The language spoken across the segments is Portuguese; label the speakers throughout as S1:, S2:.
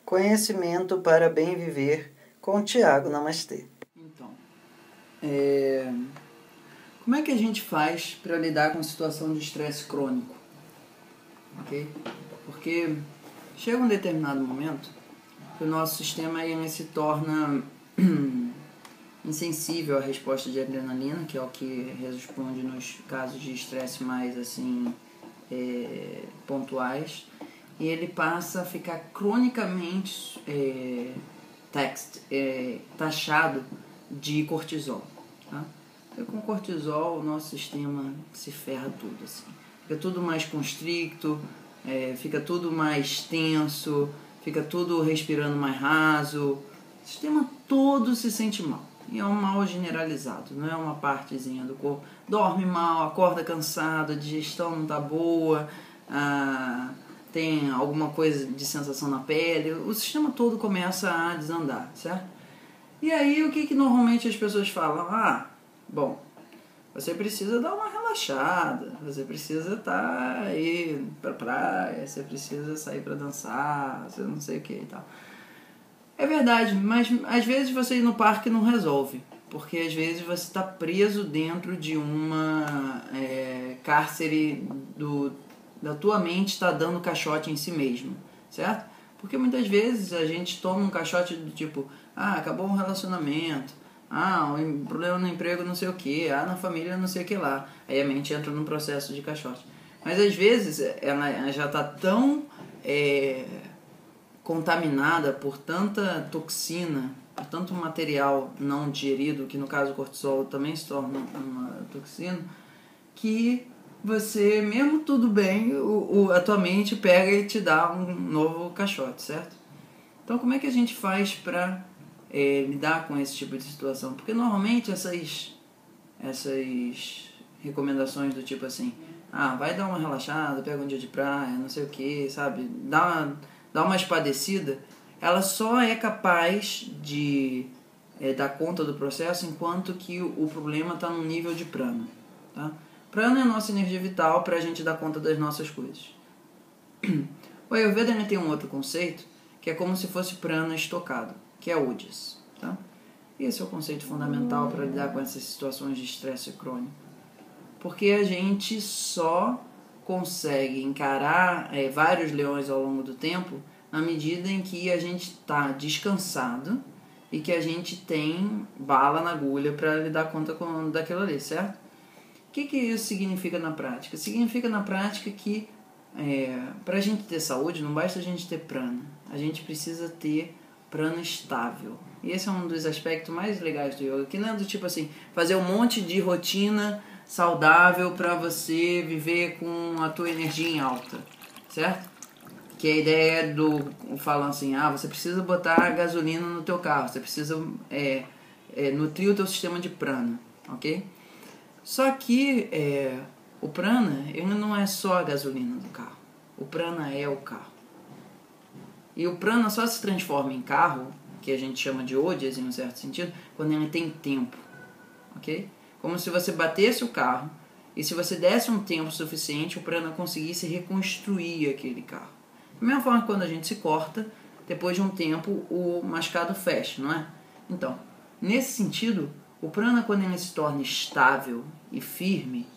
S1: Conhecimento para bem viver com Tiago Namastê.
S2: Então, como é que a gente faz para lidar com a situação de estresse crônico? Ok? Porque chega um determinado momento que o nosso sistema ele se torna insensível à resposta de adrenalina, que é o que responde nos casos de estresse mais assim pontuais, e ele passa a ficar cronicamente taxado de cortisol. Tá? E com cortisol o nosso sistema se ferra tudo. Assim. Fica tudo mais constricto, fica tudo mais tenso, fica tudo respirando mais raso, o sistema todo se sente mal. E é um mal generalizado, não é uma partezinha do corpo. Dorme mal, acorda cansado, a digestão não está boa, tem alguma coisa de sensação na pele, o sistema todo começa a desandar, certo? E aí o que normalmente as pessoas falam? Bom, você precisa dar uma relaxada, você precisa estar aí pra praia, você precisa sair para dançar, você não sei o que e tal. É verdade, mas às vezes você ir no parque não resolve, porque às vezes você está preso dentro de uma cárcere da tua mente está dando caixote em si mesmo, certo? Porque muitas vezes a gente toma um caixote do tipo, acabou um relacionamento, um problema no emprego não sei o que, na família não sei o que lá. Aí a mente entra num processo de caixote. Mas às vezes ela já está tão contaminada por tanta toxina, por tanto material não digerido, que no caso o cortisol também se torna uma toxina, que você, mesmo tudo bem, a tua mente pega e te dá um novo caixote, certo? Então como é que a gente faz para lidar com esse tipo de situação? Porque normalmente essas recomendações do tipo assim, vai dar uma relaxada, pega um dia de praia, não sei o que, sabe? Dá uma espadecida, ela só é capaz de dar conta do processo enquanto que o problema está no nível de prana. Tá? Prana é a nossa energia vital para a gente dar conta das nossas coisas. O Ayurveda tem um outro conceito que é como se fosse prana estocado, que é Ojas. Tá? Esse é o conceito fundamental para lidar com essas situações de estresse crônico. Porque a gente só consegue encarar vários leões ao longo do tempo na medida em que a gente está descansado e que a gente tem bala na agulha para lidar conta daquilo ali, certo? O que isso significa na prática? Significa na prática que para a gente ter saúde não basta a gente ter prana, a gente precisa ter prana estável. E esse é um dos aspectos mais legais do yoga, que não é do tipo assim, fazer um monte de rotina saudável para você viver com a tua energia em alta, certo? Que a ideia falam assim, você precisa botar gasolina no teu carro, você precisa nutrir o teu sistema de prana, ok? Só que o prana, ele não é só a gasolina do carro, o prana é o carro. E o prana só se transforma em carro, que a gente chama de ojas em um certo sentido, quando ele tem tempo, ok? Como se você batesse o carro e se você desse um tempo suficiente, o prana conseguisse reconstruir aquele carro. Da mesma forma que quando a gente se corta, depois de um tempo o machucado fecha, não é? Então, nesse sentido, o prana quando ele se torna estável e firme,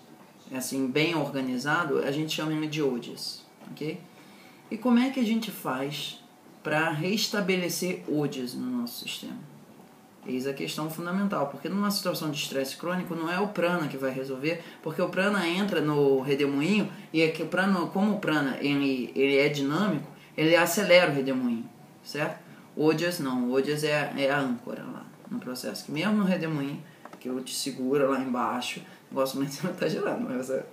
S2: assim, bem organizado, a gente chama ele de ojas, ok? E como é que a gente faz para restabelecer ojas no nosso sistema? Eis a questão fundamental, porque numa situação de estresse crônico não é o prana que vai resolver, porque o prana entra no redemoinho e é que o prana, como o prana ele é dinâmico, ele acelera o redemoinho, certo? Ojas não, ojas é a âncora lá no processo, que mesmo no redemoinho, que eu te segura lá embaixo, gosto muito de você não estar girando, mas você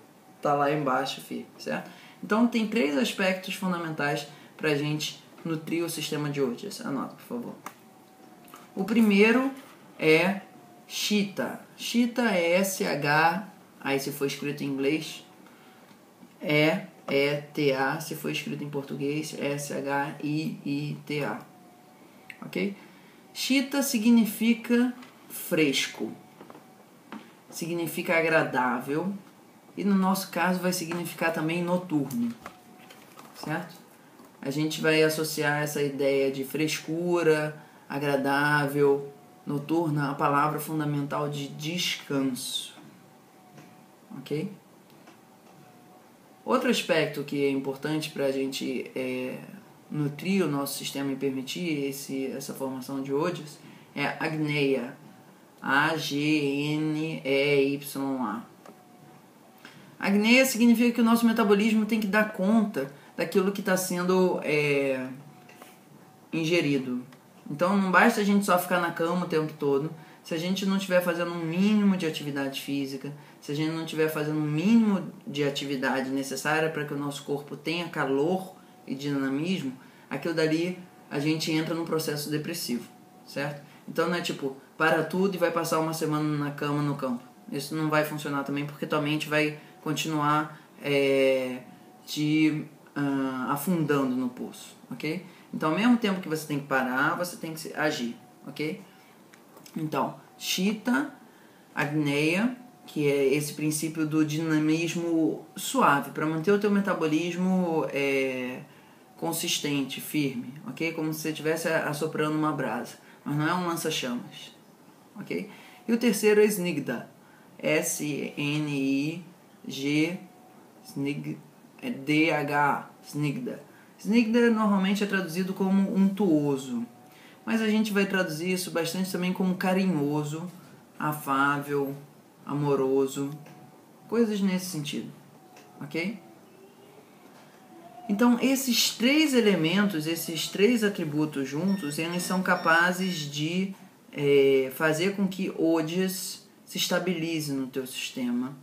S2: tá lá embaixo, filho, certo? Então tem 3 aspectos fundamentais para a gente nutrir o sistema de ojas. Anota, por favor. O primeiro é Shita. Shita é S-H, aí se for escrito em inglês, E-E-T-A, se for escrito em português, S-H-I-I-T-A. Ok? Shita significa fresco, significa agradável e no nosso caso vai significar também noturno, certo? a gente vai associar essa ideia de frescura, agradável, noturna, a palavra fundamental de descanso. Ok? Outro aspecto que é importante para a gente nutrir o nosso sistema e permitir essa formação de ojas é a Agneya. A-G-N-E-Y-A. Agneya significa que o nosso metabolismo tem que dar conta daquilo que está sendo ingerido. Então não basta a gente só ficar na cama o tempo todo. Se a gente não estiver fazendo um mínimo de atividade física, se a gente não estiver fazendo um mínimo de atividade necessária para que o nosso corpo tenha calor e dinamismo, aquilo dali a gente entra num processo depressivo, certo? Então não é tipo, para tudo e vai passar uma semana na cama no campo. Isso não vai funcionar também, porque tua mente vai continuar te afundando no poço, ok? Então, ao mesmo tempo que você tem que parar, você tem que agir, ok? Então, Chitta, Agneya, que é esse princípio do dinamismo suave, para manter o teu metabolismo consistente, firme, ok? Como se você estivesse assoprando uma brasa, mas não é um lança-chamas, ok? E o terceiro é Snigdha, S-N-I-G-D-H, Snigdha. Snigdha normalmente é traduzido como untuoso, mas a gente vai traduzir isso bastante também como carinhoso, afável, amoroso, coisas nesse sentido, ok? Então, esses três elementos, esses três atributos juntos, eles são capazes de fazer com que ojas se estabilize no teu sistema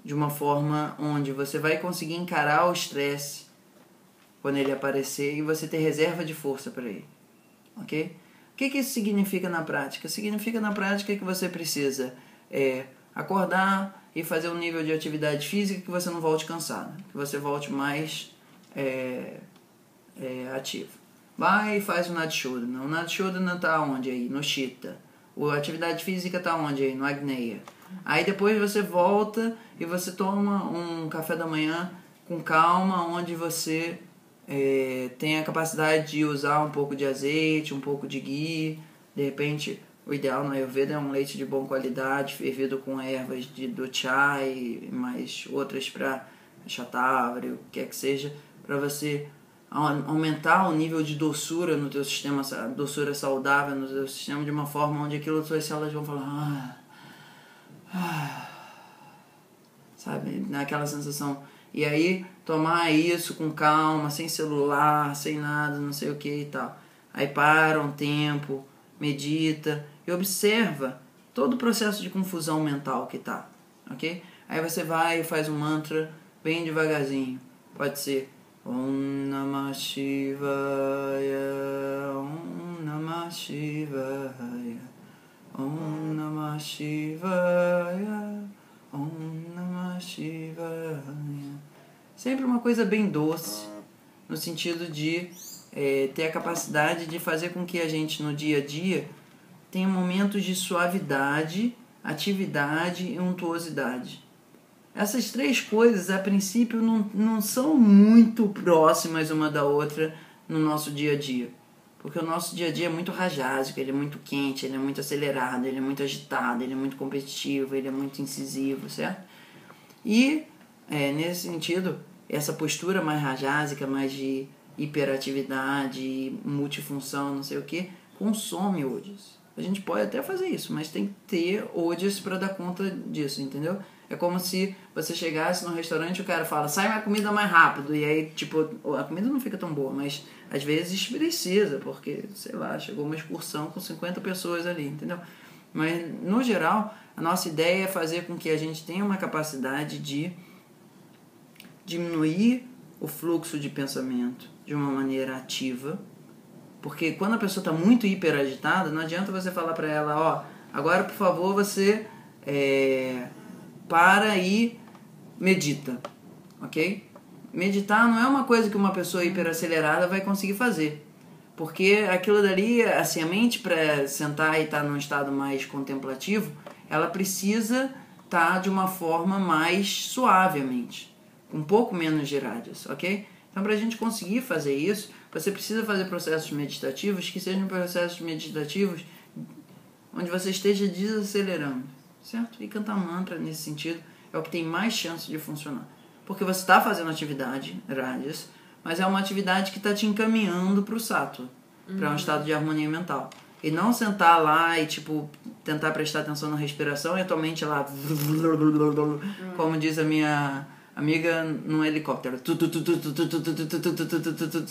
S2: de uma forma onde você vai conseguir encarar o estresse quando ele aparecer e você ter reserva de força para ele, ok? O que isso significa na prática? Significa na prática que você precisa acordar e fazer um nível de atividade física que você não volte cansado, que você volte mais ativo. Vai e faz o Nadishodhana. O Nadishodhana está onde aí? No Chitta. A atividade física está onde aí? No Agneya. Aí depois você volta e você toma um café da manhã com calma, onde você tem a capacidade de usar um pouco de azeite, um pouco de ghee. De repente, o ideal no Ayurveda é um leite de boa qualidade, fervido com ervas do chai, mais outras para shatavari, o que quer que seja, para você aumentar o nível de doçura no teu sistema, doçura saudável no teu sistema, de uma forma onde aquilo as tuas células vão falar sabe, naquela sensação. E aí tomar isso com calma, sem celular, sem nada, não sei o que e tal. Aí para um tempo, medita e observa todo o processo de confusão mental que tá, ok? Aí você vai e faz um mantra bem devagarzinho. Pode ser Om Namah Shivaya, Om Namah Shivaya, Om Namah Shivaya, Om Namah Shivaya. Sempre uma coisa bem doce, no sentido de ter a capacidade de fazer com que a gente no dia a dia tenha momentos de suavidade, atividade e untuosidade. Essas três coisas, a princípio, não são muito próximas uma da outra no nosso dia a dia. Porque o nosso dia a dia é muito rajásico, ele é muito quente, ele é muito acelerado, ele é muito agitado, ele é muito competitivo, ele é muito incisivo, certo? E, nesse sentido, essa postura mais rajásica, mais de hiperatividade, multifunção, não sei o que, consome ojas. A gente pode até fazer isso, mas tem que ter ojas para dar conta disso, entendeu? É como se você chegasse no restaurante e o cara fala, sai minha comida mais rápido. E aí, tipo, a comida não fica tão boa, mas às vezes precisa, porque, sei lá, chegou uma excursão com 50 pessoas ali, entendeu? Mas, no geral, a nossa ideia é fazer com que a gente tenha uma capacidade de diminuir o fluxo de pensamento de uma maneira ativa. Porque quando a pessoa está muito hiperagitada, não adianta você falar para ela, ó, agora, por favor, você para e medita, ok? Meditar não é uma coisa que uma pessoa hiperacelerada vai conseguir fazer, porque aquilo dali, assim, a mente para sentar e estar num estado mais contemplativo, ela precisa estar de uma forma mais suave a mente, um pouco menos de rádios, ok? Então, para a gente conseguir fazer isso, você precisa fazer processos meditativos que sejam processos meditativos onde você esteja desacelerando, certo? E cantar mantra nesse sentido é o que tem mais chance de funcionar. Porque você está fazendo atividade, rajas, mas é uma atividade que está te encaminhando para o sattva, para um estado de harmonia mental. E não sentar lá e, tipo, tentar prestar atenção na respiração e a tua mente lá, como diz a minha amiga, num helicóptero.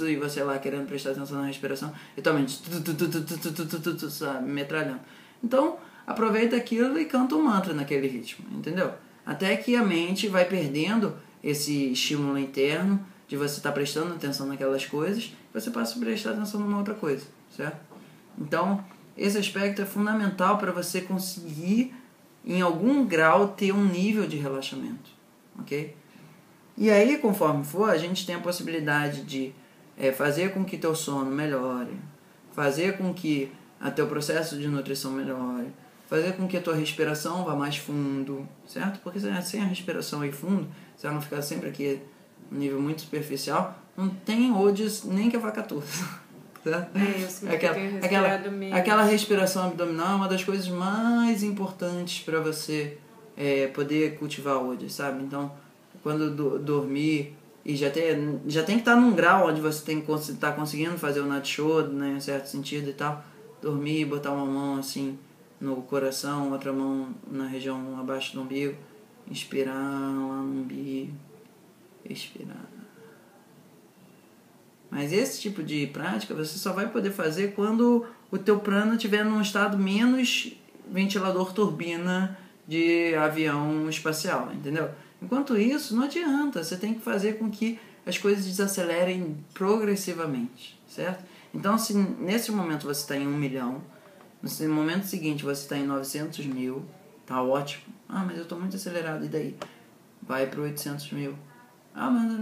S2: E você lá querendo prestar atenção na respiração e tua mente, sabe, metralhando. Então, aproveita aquilo e canta um mantra naquele ritmo, entendeu? Até que a mente vai perdendo esse estímulo interno de você estar prestando atenção naquelas coisas, você passa a prestar atenção numa outra coisa, certo? Então, esse aspecto é fundamental para você conseguir, em algum grau, ter um nível de relaxamento, ok? E aí, conforme for, a gente tem a possibilidade de fazer com que teu sono melhore, fazer com que o teu processo de nutrição melhore, fazer com que a tua respiração vá mais fundo, certo? Porque sem a respiração aí fundo, se ela não ficar sempre aqui no nível muito superficial, não tem odes nem que a vaca torça. Aquela respiração abdominal é uma das coisas mais importantes para você poder cultivar hoje, sabe? Então, quando dormir e já tem que estar num grau onde você tem que estar conseguindo fazer o nadshoda, né, em certo sentido e tal, dormir, botar uma mão assim no coração, outra mão na região abaixo do umbigo, inspirar lá no umbigo, expirar. Mas esse tipo de prática você só vai poder fazer quando o teu prana estiver num estado menos ventilador turbina de avião espacial, entendeu? Enquanto isso, não adianta, você tem que fazer com que as coisas desacelerem progressivamente, certo? Então, se nesse momento você está em 1 milhão, no momento seguinte você está em 900 mil, tá ótimo. Ah, mas eu estou muito acelerado, e daí? Vai para 800 mil. Ah, mas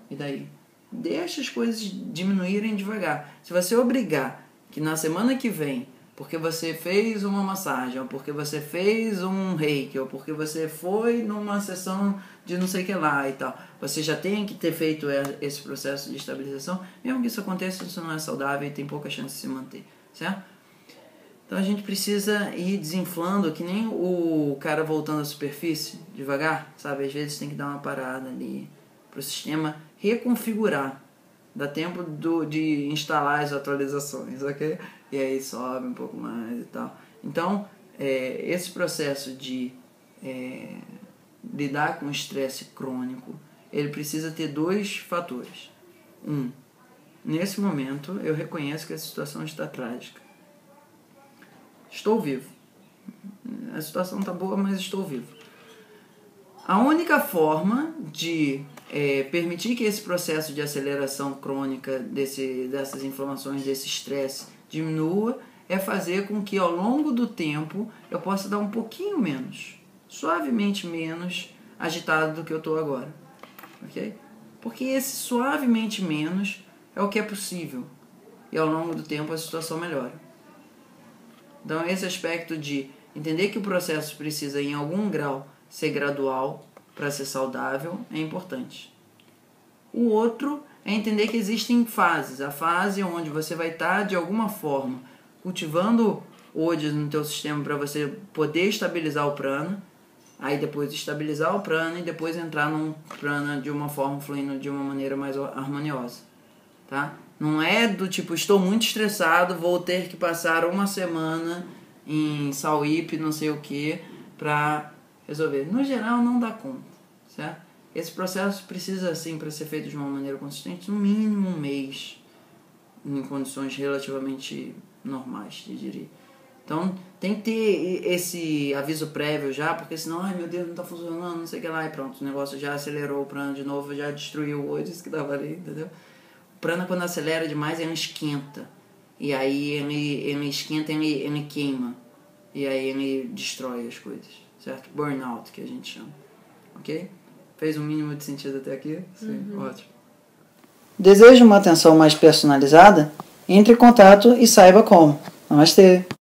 S2: e daí? Deixa as coisas diminuírem devagar. Se você obrigar que na semana que vem, porque você fez uma massagem, ou porque você fez um reiki, ou porque você foi numa sessão de não sei o que lá e tal, você já tem que ter feito esse processo de estabilização, mesmo que isso aconteça, isso não é saudável e tem pouca chance de se manter, certo? Então a gente precisa ir desinflando, que nem o cara voltando à superfície, devagar, sabe? Às vezes tem que dar uma parada ali para o sistema reconfigurar. Dá tempo de instalar as atualizações, ok? E aí sobe um pouco mais e tal. Então, esse processo de lidar com o estresse crônico, ele precisa ter 2 fatores. Nesse momento, eu reconheço que a situação está trágica. Estou vivo. A situação está boa, mas estou vivo. A única forma de permitir que esse processo de aceleração crônica dessas inflamações, desse estresse, diminua, é fazer com que ao longo do tempo eu possa dar um pouquinho menos, suavemente menos agitado do que eu estou agora. Okay? Porque esse suavemente menos é o que é possível. E ao longo do tempo a situação melhora. Então esse aspecto de entender que o processo precisa em algum grau ser gradual para ser saudável é importante. O outro é entender que existem fases. A fase onde você vai estar de alguma forma cultivando ojas no teu sistema para você poder estabilizar o prana, aí depois estabilizar o prana e depois entrar num prana de uma forma fluindo de uma maneira mais harmoniosa, tá? Não é do tipo, estou muito estressado, vou ter que passar uma semana em Sauípe, não sei o que, para resolver. No geral, não dá conta, certo? Esse processo precisa, assim, para ser feito de uma maneira consistente, no mínimo 1 mês, em condições relativamente normais, eu diria. Então, tem que ter esse aviso prévio já, porque senão, ai meu Deus, não está funcionando, não sei o que lá, e pronto, o negócio já acelerou o prana de novo, já destruiu hoje, isso que dava ali, entendeu? O prana, quando acelera demais, ele esquenta. E aí ele esquenta, ele queima. E aí ele destrói as coisas, certo? Burnout, que a gente chama. Ok? Fez um mínimo de sentido até aqui? Sim, ótimo.
S1: Deseja uma atenção mais personalizada? Entre em contato e saiba como. Namastê!